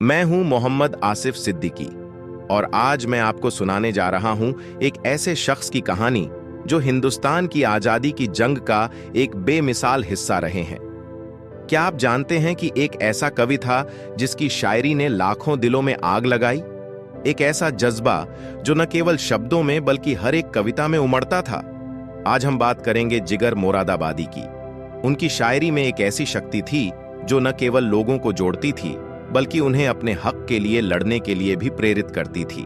मैं हूं मोहम्मद आसिफ सिद्दीकी और आज मैं आपको सुनाने जा रहा हूं एक ऐसे शख्स की कहानी जो हिंदुस्तान की आजादी की जंग का एक बेमिसाल हिस्सा रहे हैं। क्या आप जानते हैं कि एक ऐसा कवि था जिसकी शायरी ने लाखों दिलों में आग लगाई? एक ऐसा जज्बा जो न केवल शब्दों में बल्कि हर एक कविता में उमड़ता था। आज हम बात करेंगे जिगर मोरादाबादी की। उनकी शायरी में एक ऐसी शक्ति थी जो न केवल लोगों को जोड़ती थी बल्कि उन्हें अपने हक के लिए लड़ने के लिए भी प्रेरित करती थी।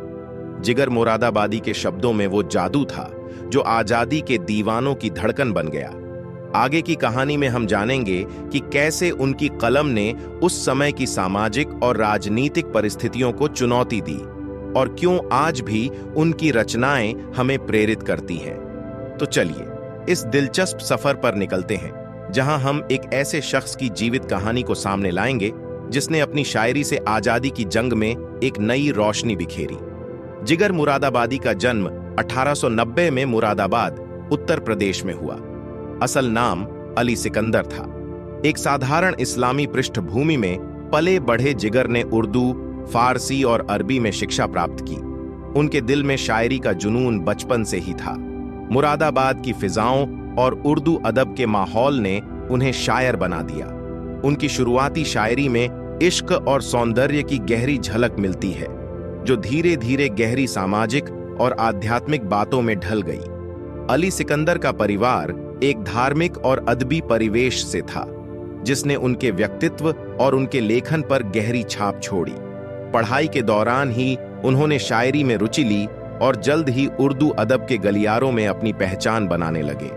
जिगर मोरादाबादी के शब्दों में वो जादू था जो आजादी के दीवानों की धड़कन बन गया। आगे की कहानी में हम जानेंगे कि कैसे उनकी कलम ने उस समय की सामाजिक और राजनीतिक परिस्थितियों को चुनौती दी और क्यों आज भी उनकी रचनाएं हमें प्रेरित करती हैं। तो चलिए इस दिलचस्प सफर पर निकलते हैं जहां हम एक ऐसे शख्स की जीवित कहानी को सामने लाएंगे जिसने अपनी शायरी से आजादी की जंग में एक नई रोशनी बिखेरी। जिगर मुरादाबादी का जन्म 1890 में मुरादाबाद, उत्तर प्रदेश में हुआ। असल नाम अली सिकंदर था। एक साधारण इस्लामी पृष्ठभूमि में पले बढ़े जिगर ने उर्दू, फारसी और अरबी में शिक्षा प्राप्त की। उनके दिल में शायरी का जुनून बचपन से ही था। मुरादाबाद की फिजाओं और उर्दू अदब के माहौल ने उन्हें शायर बना दिया। उनकी शुरुआती शायरी में इश्क और सौंदर्य की गहरी झलक मिलती है जो धीरे धीरे गहरी सामाजिक और आध्यात्मिक बातों में ढल गई। अली सिकंदर का परिवार एक धार्मिक और अदबी परिवेश से था जिसने उनके व्यक्तित्व और उनके लेखन पर गहरी छाप छोड़ी। पढ़ाई के दौरान ही उन्होंने शायरी में रुचि ली और जल्द ही उर्दू अदब के गलियारों में अपनी पहचान बनाने लगे।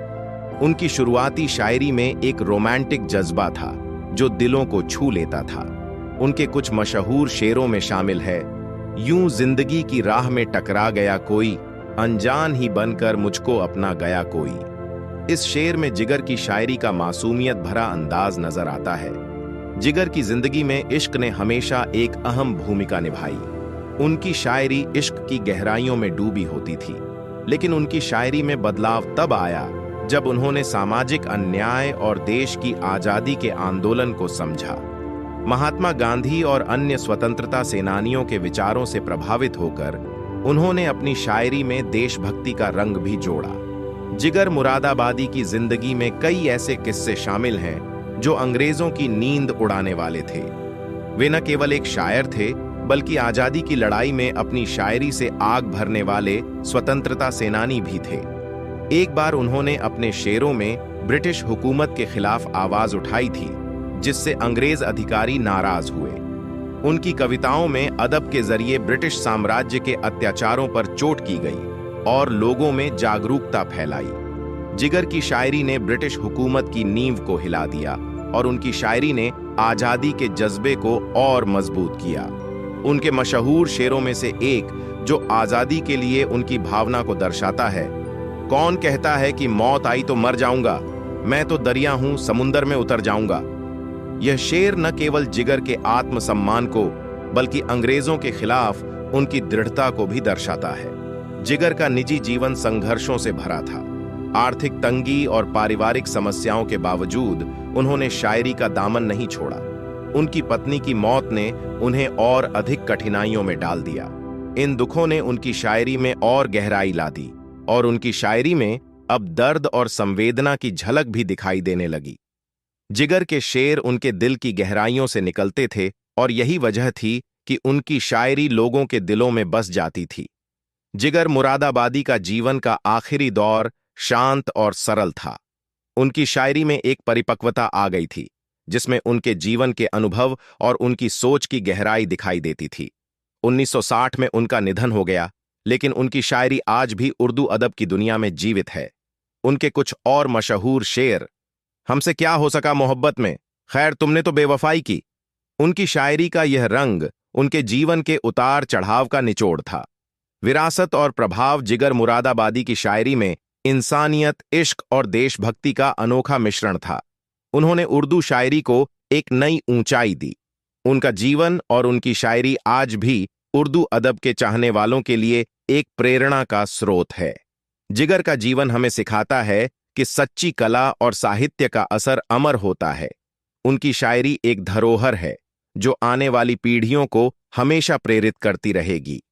उनकी शुरुआती शायरी में एक रोमांटिक जज्बा था जो दिलों को छू लेता था। उनके कुछ मशहूर शेरों में शामिल है, यूं जिंदगी की राह में टकरा गया कोई, अनजान ही बनकर मुझको अपना गया कोई। इस शेर में जिगर की शायरी का मासूमियत भरा अंदाज नजर आता है। जिगर की जिंदगी में इश्क ने हमेशा एक अहम भूमिका निभाई। उनकी शायरी इश्क की गहराइयों में डूबी होती थी, लेकिन उनकी शायरी में बदलाव तब आया जब उन्होंने सामाजिक अन्याय और देश की आजादी के आंदोलन को समझा। महात्मा गांधी और अन्य स्वतंत्रता सेनानियों के विचारों से प्रभावित होकर उन्होंने अपनी शायरी में देशभक्ति का रंग भी जोड़ा। जिगर मुरादाबादी की जिंदगी में कई ऐसे किस्से शामिल हैं जो अंग्रेजों की नींद उड़ाने वाले थे। वे न केवल एक शायर थे बल्कि आजादी की लड़ाई में अपनी शायरी से आग भरने वाले स्वतंत्रता सेनानी भी थे। एक बार उन्होंने अपने शेरों में ब्रिटिश हुकूमत के खिलाफ आवाज उठाई थी जिससे अंग्रेज अधिकारी नाराज हुए। उनकी कविताओं में अदब के जरिए ब्रिटिश साम्राज्य के अत्याचारों पर चोट की गई और लोगों में जागरूकता फैलाई। जिगर की शायरी ने ब्रिटिश हुकूमत की नींव को हिला दिया और उनकी शायरी ने आजादी के जज्बे को और मजबूत किया। उनके मशहूर शेरों में से एक जो आजादी के लिए उनकी भावना को दर्शाता है, कौन कहता है कि मौत आई तो मर जाऊंगा, मैं तो दरिया हूं समुंदर में उतर जाऊंगा। यह शेर न केवल जिगर के आत्मसम्मान को बल्कि अंग्रेजों के खिलाफ उनकी दृढ़ता को भी दर्शाता है। जिगर का निजी जीवन संघर्षों से भरा था। आर्थिक तंगी और पारिवारिक समस्याओं के बावजूद उन्होंने शायरी का दामन नहीं छोड़ा। उनकी पत्नी की मौत ने उन्हें और अधिक कठिनाइयों में डाल दिया। इन दुखों ने उनकी शायरी में और गहराई ला दी और उनकी शायरी में अब दर्द और संवेदना की झलक भी दिखाई देने लगी। जिगर के शेर उनके दिल की गहराइयों से निकलते थे और यही वजह थी कि उनकी शायरी लोगों के दिलों में बस जाती थी। जिगर मुरादाबादी का जीवन का आखिरी दौर शांत और सरल था। उनकी शायरी में एक परिपक्वता आ गई थी जिसमें उनके जीवन के अनुभव और उनकी सोच की गहराई दिखाई देती थी। 1960 में उनका निधन हो गया, लेकिन उनकी शायरी आज भी उर्दू अदब की दुनिया में जीवित है। उनके कुछ और मशहूर शेर, हमसे क्या हो सका मोहब्बत में, खैर तुमने तो बेवफाई की। उनकी शायरी का यह रंग उनके जीवन के उतार चढ़ाव का निचोड़ था। विरासत और प्रभाव जिगर मुरादाबादी की शायरी में इंसानियत, इश्क और देशभक्ति का अनोखा मिश्रण था। उन्होंने उर्दू शायरी को एक नई ऊंचाई दी। उनका जीवन और उनकी शायरी आज भी उर्दू अदब के चाहने वालों के लिए एक प्रेरणा का स्रोत है। जिगर का जीवन हमें सिखाता है कि सच्ची कला और साहित्य का असर अमर होता है। उनकी शायरी एक धरोहर है जो आने वाली पीढ़ियों को हमेशा प्रेरित करती रहेगी।